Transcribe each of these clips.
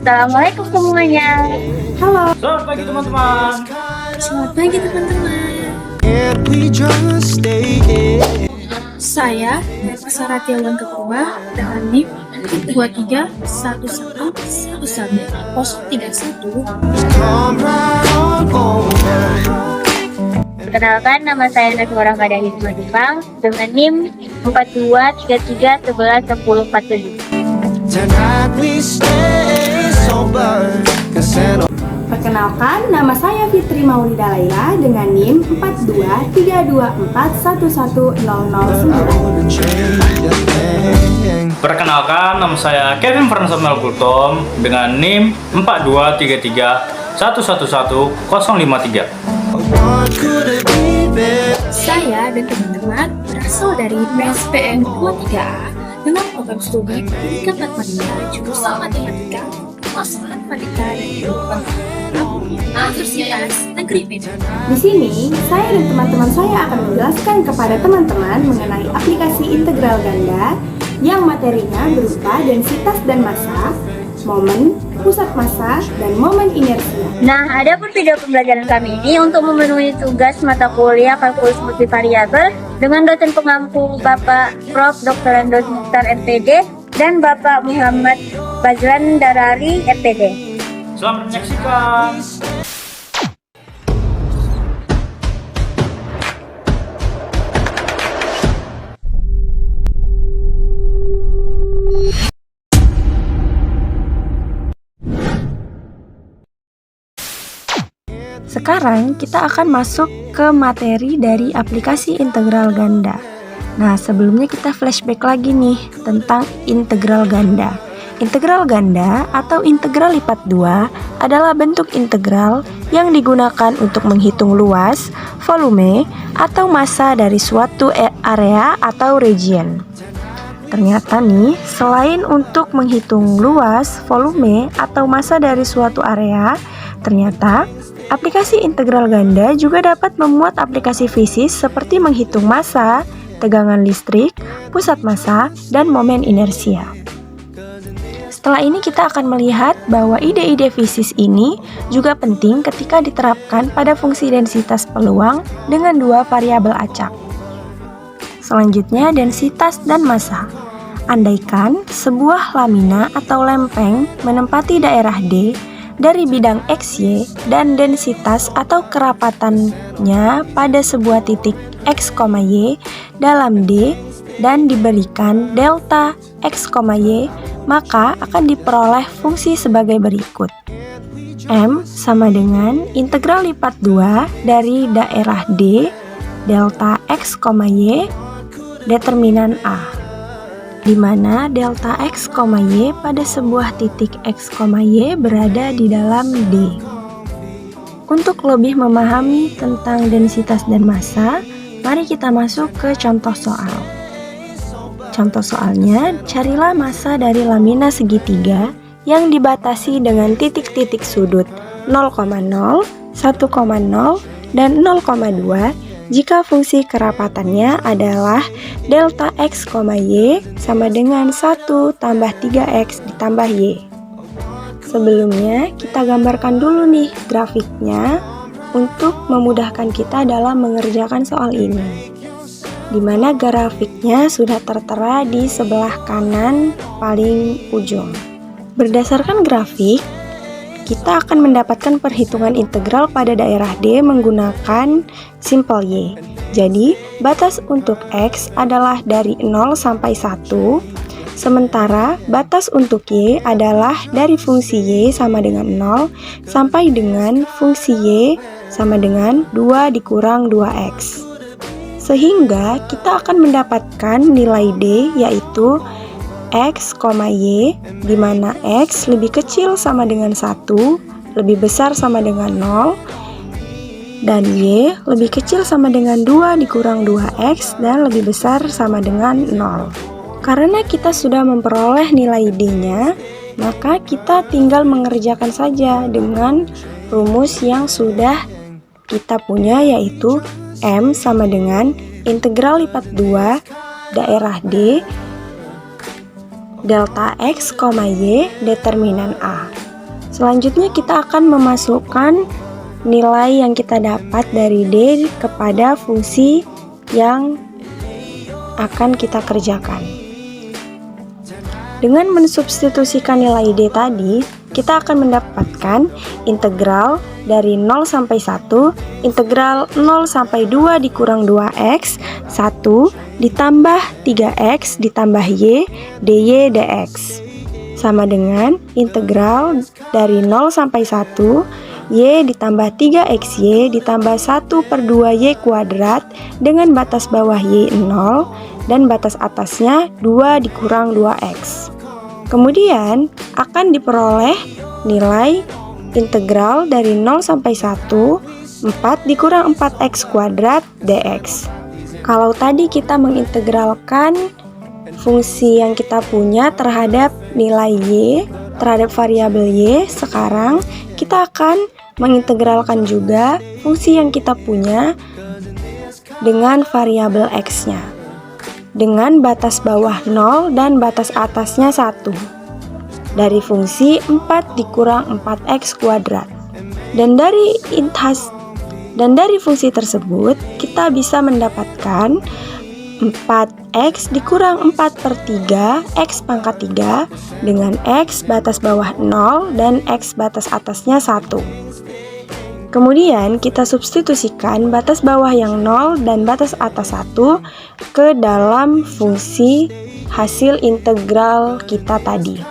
Assalamualaikum semuanya. Halo. Selamat pagi teman-teman. Selamat pagi teman-teman. Saya Mas Saratiawan Ketua dengan NIM 231111131. Perkenalkan, nama saya Nasura Kadani Jepang dengan NIM 4233111047. Perkenalkan, nama saya Fitri Maulida Laila dengan NIM 4232410009. Perkenalkan, nama saya Kevin Fernsamuel Kultom dengan NIM 4233111053. Saya dan teman-teman berasal dari PSPN 23A dengan program studi Pendidikan Matematika jurusan Matematika Pemasaran Matematika dan Universitas Negeri Medan. Di sini, saya dan teman-teman saya akan menjelaskan kepada teman-teman mengenai aplikasi integral ganda yang materinya berupa densitas dan massa, momen, pusat massa, dan momen inersia. Nah, adapun video pembelajaran kami ini untuk memenuhi tugas mata kuliah kalkulus multivariabel dengan dosen pengampu Bapak Prof. Dr. Andos Mukhtar MPD dan Bapak Muhammad Bazlan Darari MPD. Selamat menyaksikan. Sekarang kita akan masuk ke materi dari aplikasi integral ganda. Nah, sebelumnya kita flashback lagi nih tentang integral ganda. Integral ganda atau integral lipat 2 adalah bentuk integral yang digunakan untuk menghitung luas, volume, atau massa dari suatu area atau region. Ternyata nih, selain untuk menghitung luas, volume, atau massa dari suatu area, ternyata aplikasi integral ganda juga dapat memuat aplikasi fisik seperti menghitung massa, tegangan listrik, pusat massa, dan momen inersia. Setelah ini kita akan melihat bahwa ide-ide fisik ini juga penting ketika diterapkan pada fungsi densitas peluang dengan dua variabel acak. Selanjutnya, densitas dan massa. Andaikan sebuah lamina atau lempeng menempati daerah D dari bidang XY dan densitas atau kerapatannya pada sebuah titik X, Y dalam D dan diberikan delta X, Y, maka akan diperoleh fungsi sebagai berikut. M sama dengan integral lipat 2 dari daerah D delta X, Y determinan A, di mana delta X, Y pada sebuah titik X, Y berada di dalam D. Untuk lebih memahami tentang densitas dan massa, mari kita masuk ke contoh soal. Contoh soalnya, carilah massa dari lamina segitiga yang dibatasi dengan titik-titik sudut 0,0, 1,0, dan 0,2 jika fungsi kerapatannya adalah delta X, Y sama dengan 1 tambah 3X ditambah Y. Sebelumnya, kita gambarkan dulu nih grafiknya untuk memudahkan kita dalam mengerjakan soal ini, di mana grafiknya sudah tertera di sebelah kanan paling ujung. Berdasarkan grafik, kita akan mendapatkan perhitungan integral pada daerah D menggunakan simpel Y. Jadi, batas untuk X adalah dari 0 sampai 1, sementara batas untuk Y adalah dari fungsi Y sama dengan 0 sampai dengan fungsi Y sama dengan 2 dikurang 2X. Sehingga kita akan mendapatkan nilai D yaitu X, Y, di mana X lebih kecil sama dengan 1, lebih besar sama dengan 0, dan Y lebih kecil sama dengan 2 dikurang 2X dan lebih besar sama dengan 0. Karena kita sudah memperoleh nilai D-nya, maka kita tinggal mengerjakan saja dengan rumus yang sudah kita punya, yaitu M sama dengan integral lipat 2 daerah D delta X, Y determinan A. Selanjutnya kita akan memasukkan nilai yang kita dapat dari D kepada fungsi yang akan kita kerjakan. Dengan mensubstitusikan nilai D tadi, kita akan mendapatkan integral dari 0 sampai 1, integral 0 sampai 2 dikurang 2x, 1 ditambah 3x ditambah y, dy dx. Sama dengan integral dari 0 sampai 1, y ditambah 3xy ditambah 1/2y kuadrat dengan batas bawah y 0 dan batas atasnya 2 dikurang 2x. Kemudian akan diperoleh nilai integral dari 0 sampai 1, 4 dikurang 4x kuadrat dx. Kalau tadi kita mengintegralkan fungsi yang kita punya terhadap nilai y, terhadap variabel y, sekarang kita akan mengintegralkan juga fungsi yang kita punya dengan variabel x-nya dengan batas bawah 0 dan batas atasnya 1 dari fungsi 4 dikurang 4x kuadrat. Dan dari fungsi tersebut kita bisa mendapatkan 4x dikurang 4/3 x pangkat 3 dengan x batas bawah 0 dan x batas atasnya 1. Kemudian kita substitusikan batas bawah yang 0 dan batas atas 1 ke dalam fungsi hasil integral kita tadi.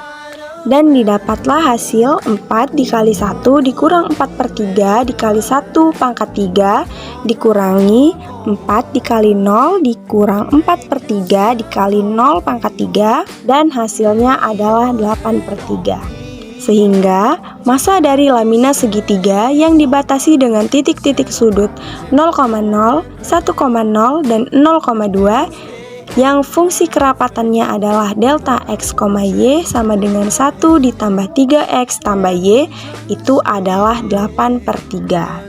Dan didapatlah hasil 4 dikali 1 dikurang 4/3 dikali 1 pangkat 3 dikurangi 4 dikali 0 dikurang 4/3 dikali 0 pangkat 3 dan hasilnya adalah 8/3. Sehingga massa dari lamina segitiga yang dibatasi dengan titik-titik sudut 0,0, 1,0, dan 0,2 yang fungsi kerapatannya adalah delta x, y sama dengan 1 ditambah 3x tambah y itu adalah 8/3.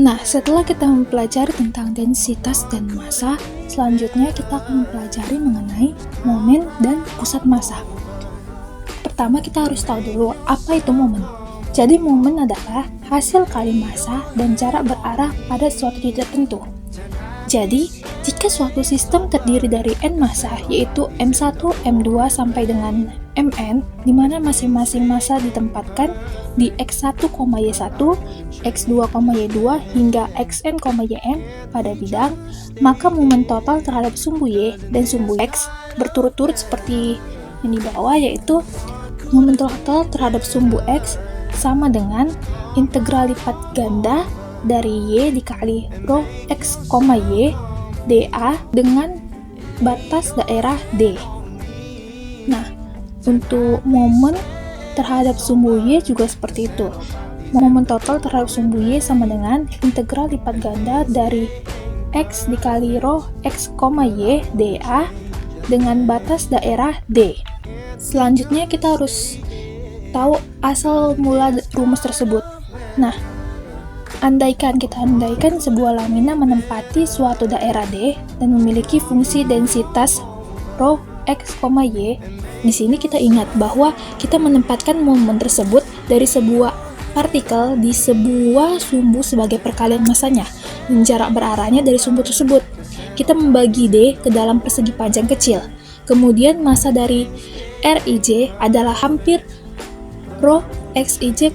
Nah, setelah kita mempelajari tentang densitas dan massa, selanjutnya kita akan mempelajari mengenai momen dan pusat massa. Pertama, kita harus tahu dulu apa itu momen. Jadi, momen adalah hasil kali massa dan jarak berarah pada suatu titik tertentu. Jadi, jika suatu sistem terdiri dari n massa, yaitu m1, m2 sampai dengan mn, di mana masing-masing massa ditempatkan di x1, y1, x2, y2 hingga xn, yn pada bidang, maka momen total terhadap sumbu y dan sumbu x berturut-turut seperti yang di bawah, yaitu momen total terhadap sumbu x sama dengan integral lipat ganda dari y dikali rho x, y dA dengan batas daerah D. Nah, untuk momen terhadap sumbu y juga seperti itu. Momen total terhadap sumbu y sama dengan integral lipat ganda dari x dikali rho x, y dA dengan batas daerah D. Selanjutnya kita harus tahu asal mula rumus tersebut. Nah, kita andaikan sebuah lamina menempati suatu daerah D dan memiliki fungsi densitas rho x, y. Di sini kita ingat bahwa kita menempatkan momen tersebut dari sebuah partikel di sebuah sumbu sebagai perkalian massanya dan jarak berarahnya dari sumbu tersebut. Kita membagi D ke dalam persegi panjang kecil. Kemudian massa dari Rij adalah hampir rho xij,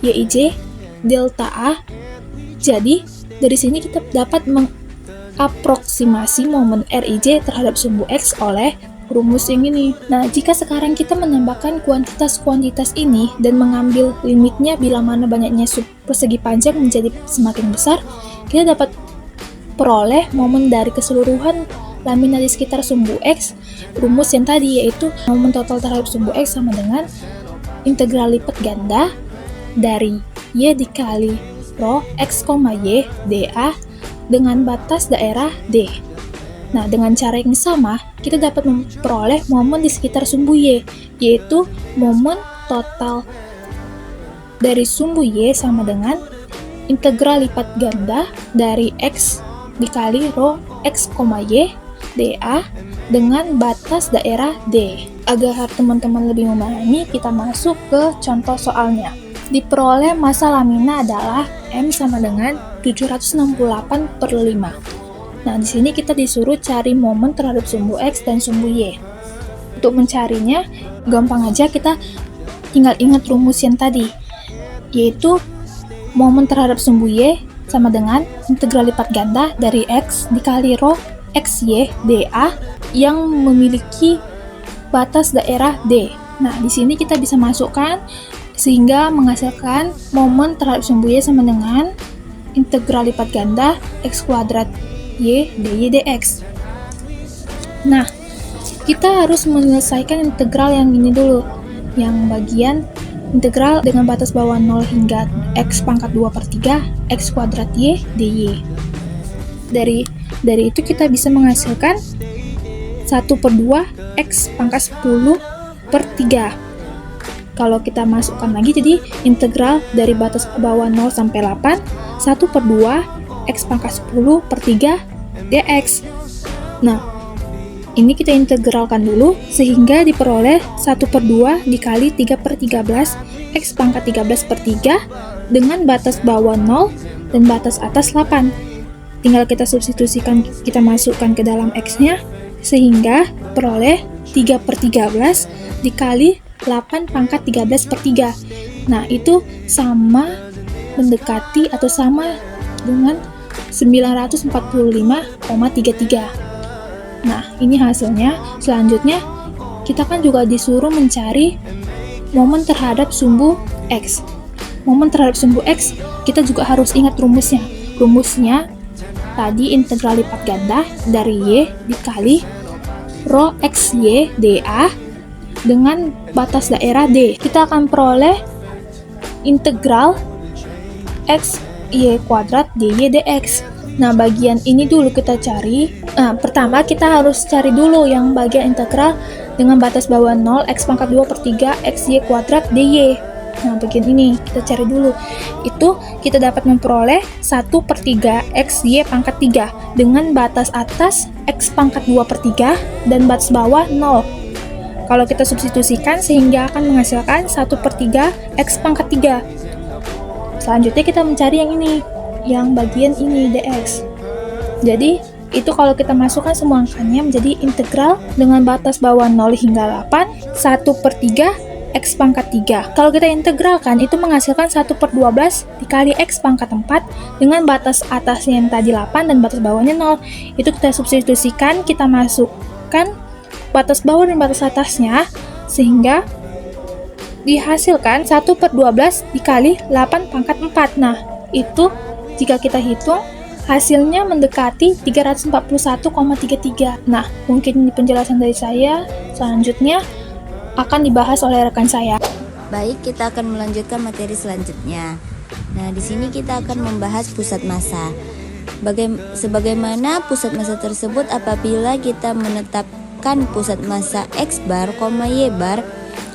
yij delta A. Jadi, dari sini kita dapat mengaproksimasi momen Rij terhadap sumbu X oleh rumus yang ini. Nah, jika sekarang kita menambahkan kuantitas-kuantitas ini dan mengambil limitnya bila mana banyaknya persegi panjang menjadi semakin besar, kita dapat peroleh momen dari keseluruhan lamina di sekitar sumbu X, rumus yang tadi yaitu momen total terhadap sumbu X sama dengan integral lipat ganda dari Y dikali rho x, y dA dengan batas daerah D. Nah, dengan cara yang sama, kita dapat memperoleh momen di sekitar sumbu Y, yaitu momen total dari sumbu Y sama dengan integral lipat ganda dari X dikali rho x, y dA dengan batas daerah D. Agar teman-teman lebih memahami, kita masuk ke contoh soalnya. Diperoleh massa lamina adalah M sama dengan 768/5. Nah, di sini kita disuruh cari momen terhadap sumbu X dan sumbu Y. Untuk mencarinya, gampang aja, kita tinggal ingat rumus yang tadi, yaitu momen terhadap sumbu Y sama dengan integral lipat ganda dari X dikali rho XY dA yang memiliki batas daerah D. Nah, di sini kita bisa masukkan sehingga menghasilkan momen terhadap sumbu Y sama dengan integral lipat ganda X kuadrat Y dy dx. Nah, kita harus menyelesaikan integral yang ini dulu, yang bagian integral dengan batas bawah 0 hingga X pangkat 2/3 X kuadrat Y dy. Dari itu kita bisa menghasilkan 1/2 X pangkat 10/3. Kalau kita masukkan lagi, jadi integral dari batas bawah 0 sampai 8, 1/2 X pangkat 10/3 dx. Nah, ini kita integralkan dulu sehingga diperoleh 1/2 dikali 3/13 X pangkat 13/3 dengan batas bawah 0 dan batas atas 8. Tinggal kita substitusikan, kita masukkan ke dalam X-nya, sehingga peroleh 3/13 dikali 8 pangkat 13/3. Nah, itu sama mendekati atau sama dengan 945,33. Nah, ini hasilnya. Selanjutnya, kita kan juga disuruh mencari momen terhadap sumbu X. Momen terhadap sumbu X, kita juga harus ingat rumusnya. Rumusnya tadi integral lipat ganda dari Y dikali rho XY dA dengan batas daerah D. Kita akan peroleh integral X Y kuadrat dy dx. Nah, bagian ini dulu kita cari. Nah, pertama kita harus cari dulu yang bagian integral dengan batas bawah 0 X pangkat 2/3 XY kuadrat dy. Nah, bagian ini kita cari dulu. Itu kita dapat memperoleh 1/3 XY pangkat 3 dengan batas atas X pangkat 2/3 dan batas bawah 0. Kalau kita substitusikan sehingga akan menghasilkan 1/3 X pangkat 3. Selanjutnya kita mencari yang ini, yang bagian ini dx. Jadi itu kalau kita masukkan semua angkanya menjadi integral dengan batas bawah 0 hingga 8, 1/3 X pangkat 3. Kalau kita integralkan, itu menghasilkan 1/12 dikali X pangkat 4 dengan batas atasnya yang tadi 8 dan batas bawahnya 0. Itu kita substitusikan, kita masukkan batas bawah dan batas atasnya, sehingga dihasilkan 1/12 dikali 8 pangkat 4. Nah, itu jika kita hitung, hasilnya mendekati 341,33. Nah, mungkin penjelasan dari saya. Selanjutnya akan dibahas oleh rekan saya. Baik, kita akan melanjutkan materi selanjutnya. Nah, di sini kita akan membahas pusat massa. Sebagaimana pusat massa tersebut apabila kita menetapkan pusat massa X bar, Y bar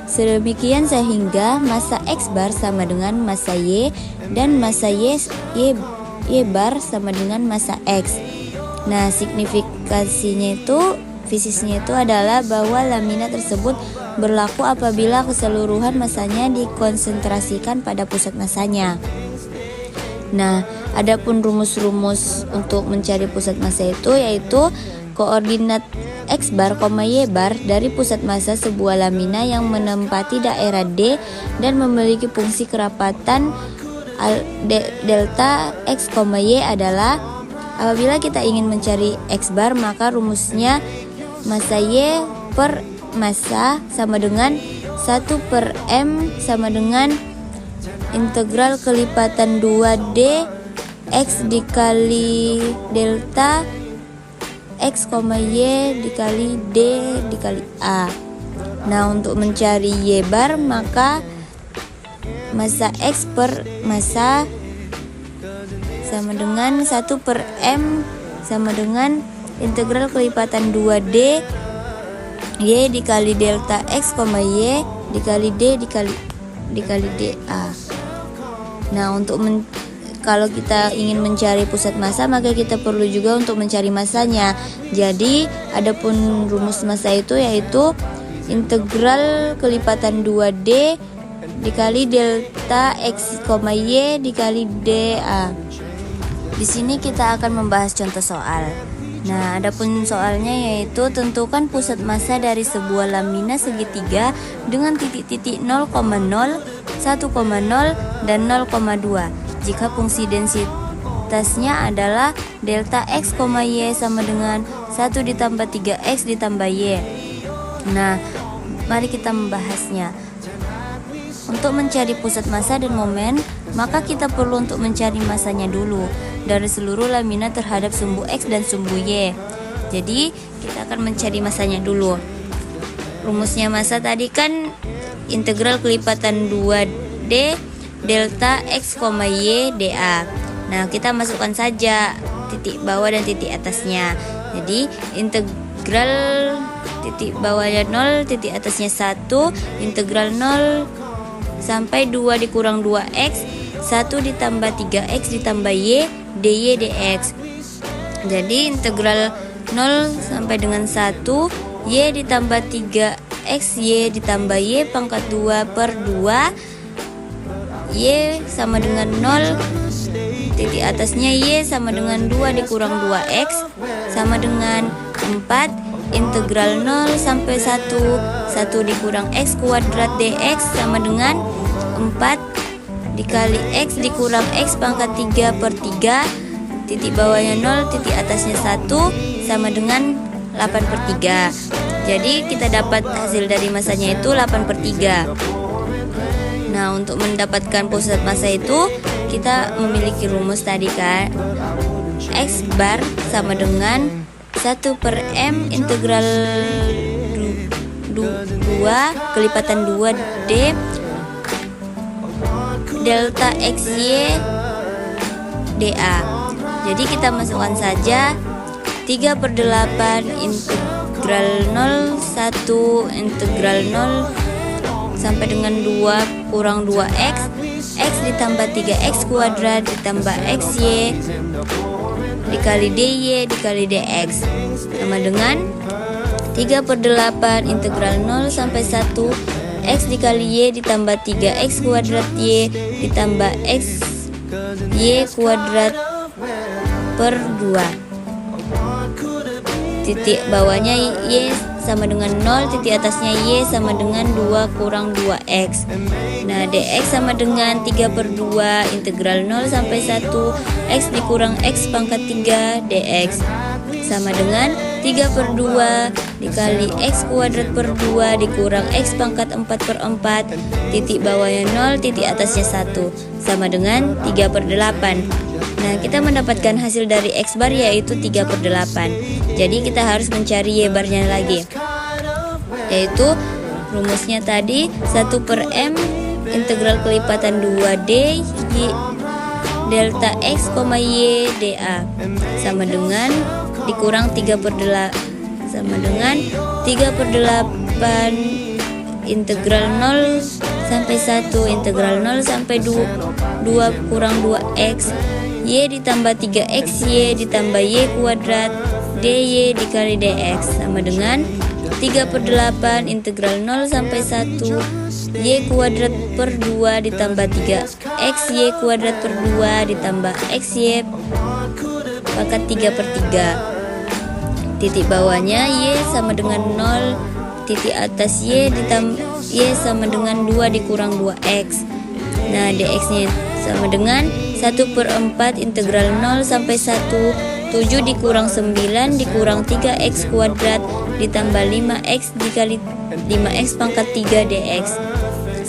sedemikian sehingga massa X bar sama dengan massa Y dan massa Y bar sama dengan massa X. Nah, signifikasinya itu, fisiknya itu adalah bahwa lamina tersebut berlaku apabila keseluruhan massanya dikonsentrasikan pada pusat massanya. Nah, adapun rumus-rumus untuk mencari pusat massa itu yaitu koordinat X bar, Y bar dari pusat massa sebuah lamina yang menempati daerah D dan memiliki fungsi kerapatan delta X, Y adalah apabila kita ingin mencari X bar, maka rumusnya massa Y per massa sama dengan 1/m sama dengan integral kelipatan 2D X dikali delta X, Y dikali D dikali A. Nah, untuk mencari Y bar, maka massa X per massa sama dengan 1/m sama dengan integral kelipatan 2D Y dikali delta X, Y dikali D dikali DA. Nah, kalau kita ingin mencari pusat massa, maka kita perlu juga untuk mencari massanya. Jadi, adapun rumus massa itu yaitu integral kelipatan 2D dikali delta X, Y dikali dA. Di sini kita akan membahas contoh soal. Nah, adapun soalnya yaitu tentukan pusat massa dari sebuah lamina segitiga dengan titik-titik 0,0, 1,0, dan 0,2 jika fungsi densitasnya adalah delta X, Y sama dengan 1 ditambah 3X ditambah Y. Nah, mari kita membahasnya. Untuk mencari pusat massa dan momen, maka kita perlu untuk mencari massanya dulu dari seluruh lamina terhadap sumbu X dan sumbu Y. Jadi, kita akan mencari massanya dulu. Rumusnya massa tadi kan integral kelipatan 2D delta X, Y dA. Nah, kita masukkan saja titik bawah dan titik atasnya. Jadi, integral titik bawahnya 0, titik atasnya 1, integral 0 sampai 2 dikurang 2x, 1 ditambah 3x ditambah y, dy dx. Jadi integral 0 sampai dengan 1, y ditambah 3x, y ditambah y pangkat 2 per 2, y sama dengan 0, titik atasnya y sama dengan 2 dikurang 2x sama dengan 4, integral 0 sampai 1 dikurang x kuadrat dx sama dengan 4 dikali x dikurang x pangkat 3 per 3, titik bawahnya 0, titik atasnya 1 sama dengan 8 per 3. Jadi kita dapat hasil dari massanya itu 8 per 3. Nah, untuk mendapatkan pusat massa itu kita memiliki rumus tadi kan, x bar sama dengan 1 per M integral 2 kelipatan 2D delta XY dA. Jadi kita masukkan saja 3 per 8 integral 0 1 integral 0 sampai dengan 2 kurang 2x, x ditambah 3x kuadrat ditambah xy dikali dy dikali dx sama dengan 3 per 8 integral 0 sampai 1 x dikali y ditambah 3x kuadrat y ditambah x y kuadrat per 2. Titik bawahnya y sama dengan 0, titik atasnya y sama dengan 2 kurang 2x. Nah, dx sama dengan 3 per 2 integral 0 sampai 1 x dikurang x pangkat 3 dx sama dengan 3 per 2 dikali x kuadrat per 2 dikurang x pangkat 4 per 4, titik bawahnya 0, titik atasnya 1 sama dengan 3 per 8. Nah, kita mendapatkan hasil dari x bar yaitu 3 per 8. Jadi kita harus mencari y barnya lagi, yaitu rumusnya tadi 1 per M integral kelipatan 2D y delta X, Y dA sama dengan dikurang 3 per 8 sama dengan 3 per 8 integral 0 sampai 1 integral 0 sampai 2 kurang 2x y ditambah 3x y ditambah y kuadrat dy dikali dx sama dengan 3 per 8 integral 0 sampai 1 y kuadrat per 2 ditambah 3x y kuadrat per 2 ditambah xy pangkat 3 per 3. Titik bawahnya y sama dengan 0, titik atas y ditambah y sama dengan 2 dikurang 2x. Nah, dx nya sama dengan 1 per 4 integral 0 sampai 1 7 dikurang 9 dikurang 3x kuadrat ditambah 5x dikali 5x pangkat 3 dx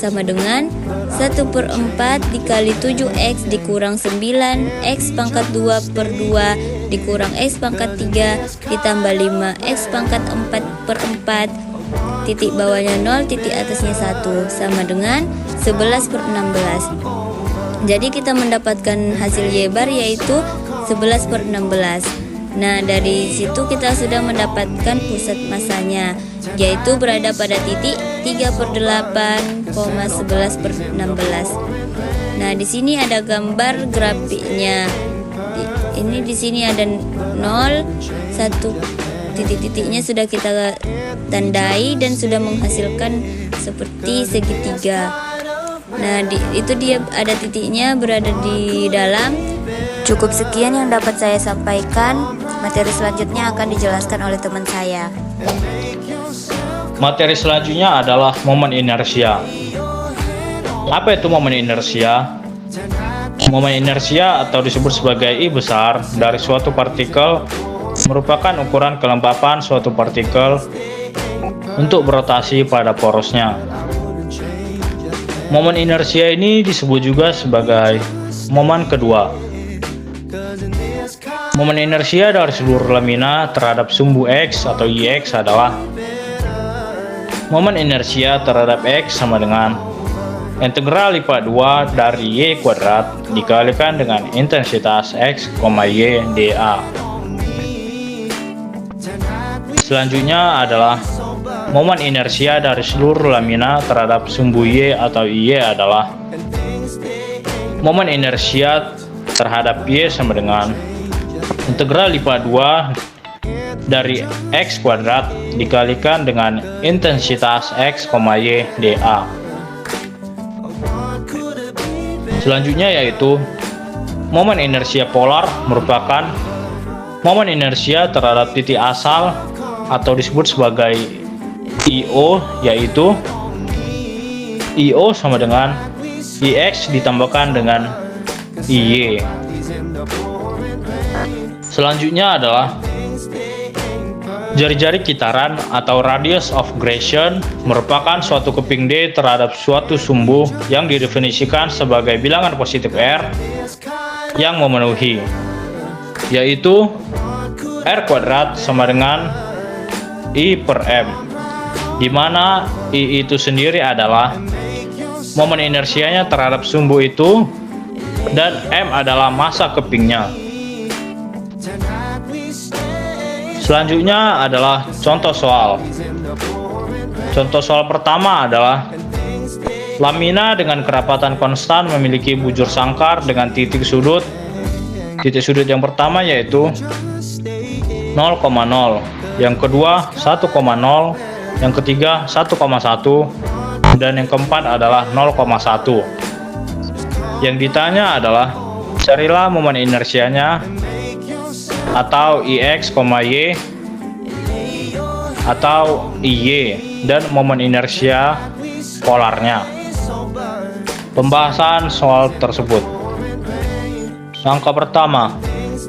sama dengan 1 per 4 dikali 7x dikurang 9x pangkat 2 per 2 dikurang x pangkat 3 ditambah 5x pangkat 4 per 4, titik bawahnya 0, titik atasnya 1 sama dengan 11 per 16. Jadi kita mendapatkan hasil y bar yaitu 11 per 16. Nah, dari situ kita sudah mendapatkan pusat massanya, yaitu berada pada titik 3 per 8, 11 per 16. Nah, di sini ada gambar grafiknya. Ini di sini ada 0, 1 titik-titiknya sudah kita tandai dan sudah menghasilkan seperti segitiga. Nah, itu dia ada titiknya berada di dalam. Cukup sekian yang dapat saya sampaikan. Materi selanjutnya akan dijelaskan oleh teman saya. Materi selanjutnya adalah momen inersia. Apa itu momen inersia? Momen inersia atau disebut sebagai I besar dari suatu partikel merupakan ukuran kelembapan suatu partikel untuk berotasi pada porosnya. Momen inersia ini disebut juga sebagai momen kedua. Momen inersia dari seluruh lamina terhadap sumbu X atau IX adalah momen inersia terhadap X sama dengan integral lipat 2 dari Y kuadrat dikalikan dengan intensitas X, Y dA. Selanjutnya adalah momen inersia dari seluruh lamina terhadap sumbu Y atau IY adalah momen inersia terhadap Y sama dengan integral lipat 2 dari X kuadrat dikalikan dengan intensitas X, Y dA. Selanjutnya yaitu momen inersia polar merupakan momen inersia terhadap titik asal atau disebut sebagai IO, yaitu IO sama dengan IX ditambahkan dengan IY. Selanjutnya adalah jari-jari kitaran atau radius of gradation merupakan suatu keping D terhadap suatu sumbu yang didefinisikan sebagai bilangan positif R yang memenuhi, yaitu R kuadrat sama dengan I per M, di mana I itu sendiri adalah momen inersianya terhadap sumbu itu dan M adalah massa kepingnya. Selanjutnya adalah contoh soal. Contoh soal pertama adalah lamina dengan kerapatan konstan memiliki bujur sangkar dengan titik sudut. Titik sudut yang pertama yaitu 0,0, yang kedua 1,0, yang ketiga 1,1, dan yang keempat adalah 0,1. Yang ditanya adalah carilah momen inersianya atau IX, Y atau IY dan momen inersia polarnya. Pembahasan soal tersebut. Langkah pertama,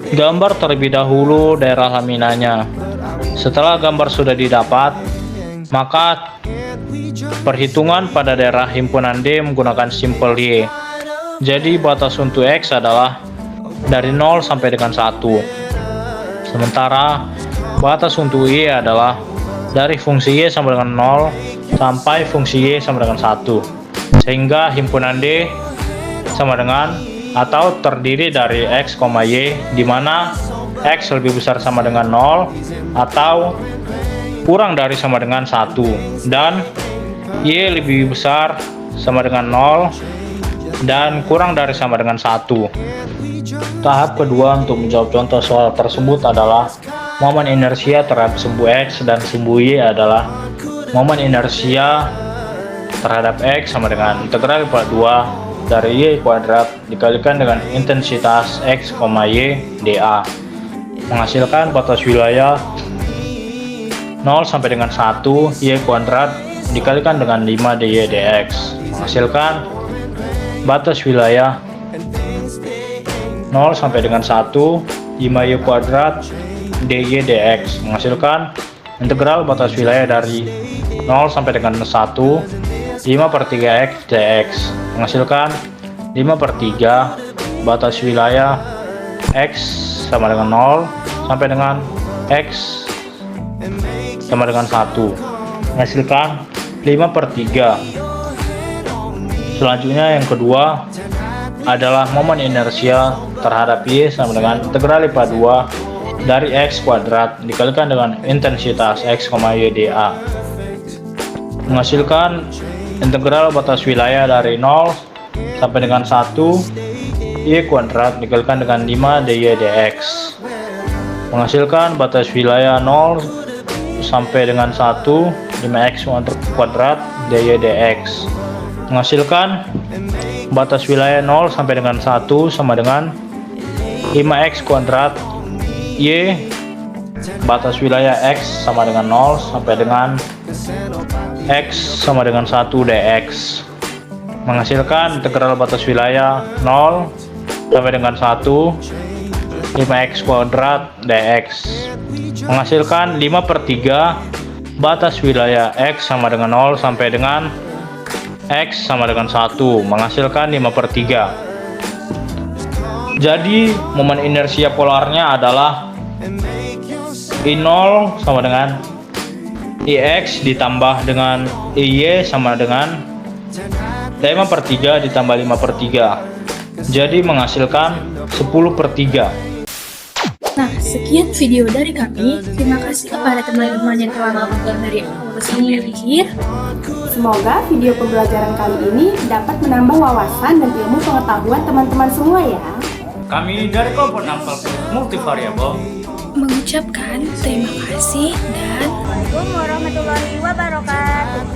gambar terlebih dahulu daerah laminanya. Setelah gambar sudah didapat, maka perhitungan pada daerah himpunan D menggunakan simpel Y. Jadi batas untuk X adalah dari 0 sampai dengan 1. Sementara batas untuk Y adalah dari fungsi Y sama dengan 0 sampai fungsi Y sama dengan 1. Sehingga himpunan D sama dengan atau terdiri dari X, Y, di mana X lebih besar sama dengan 0 atau kurang dari sama dengan 1, dan Y lebih besar sama dengan 0 dan kurang dari sama dengan 1. Tahap kedua untuk menjawab contoh soal tersebut adalah momen inersia terhadap sumbu X dan sumbu Y adalah momen inersia terhadap X sama dengan integral lipat 2 dari Y kuadrat dikalikan dengan intensitas X, Y dA, menghasilkan batas wilayah 0 sampai dengan 1 Y kuadrat dikalikan dengan 5 dy dx, menghasilkan batas wilayah 0 sampai dengan 1 5 Y kuadrat dy dx, menghasilkan integral batas wilayah dari 0 sampai dengan 1 5/3x dx, menghasilkan 5/3 batas wilayah x sama dengan 0 sampai dengan x sama dengan 1, menghasilkan 5/3. Selanjutnya yang kedua adalah momen inersia terhadap Y sama dengan integral lipat 2 dari x kuadrat dikalikan dengan intensitas x, y dA, menghasilkan integral batas wilayah dari 0 sampai dengan 1 Y kuadrat dikalikan dengan 5 dy dx. menghasilkan batas wilayah 0 sampai dengan 1, 5x kuadrat dy dx, menghasilkan batas wilayah 0 sampai dengan 1 sama dengan 5x kuadrat y, batas wilayah x sama dengan 0 sampai dengan x sama dengan 1 dx, menghasilkan integral batas wilayah 0 sampai dengan 1, 5x kuadrat dx, menghasilkan 5/3 batas wilayah x sama dengan 0 sampai dengan x sama dengan 1, menghasilkan 5/3. Jadi momen inersia polarnya adalah I0 sama dengan Ix ditambah dengan Iy sama dengan 5/3 ditambah 5/3. Jadi menghasilkan 10/3. Nah, sekian video dari kami. Terima kasih kepada teman-teman yang telah menonton dari awal sampai akhir. Semoga video pembelajaran kali ini dapat menambah wawasan dan ilmu pengetahuan teman-teman semua ya. Kami dari kelompok 6 multivariabel Mengucapkan terima kasih dan Assalamualaikum warahmatullahi wabarakatuh.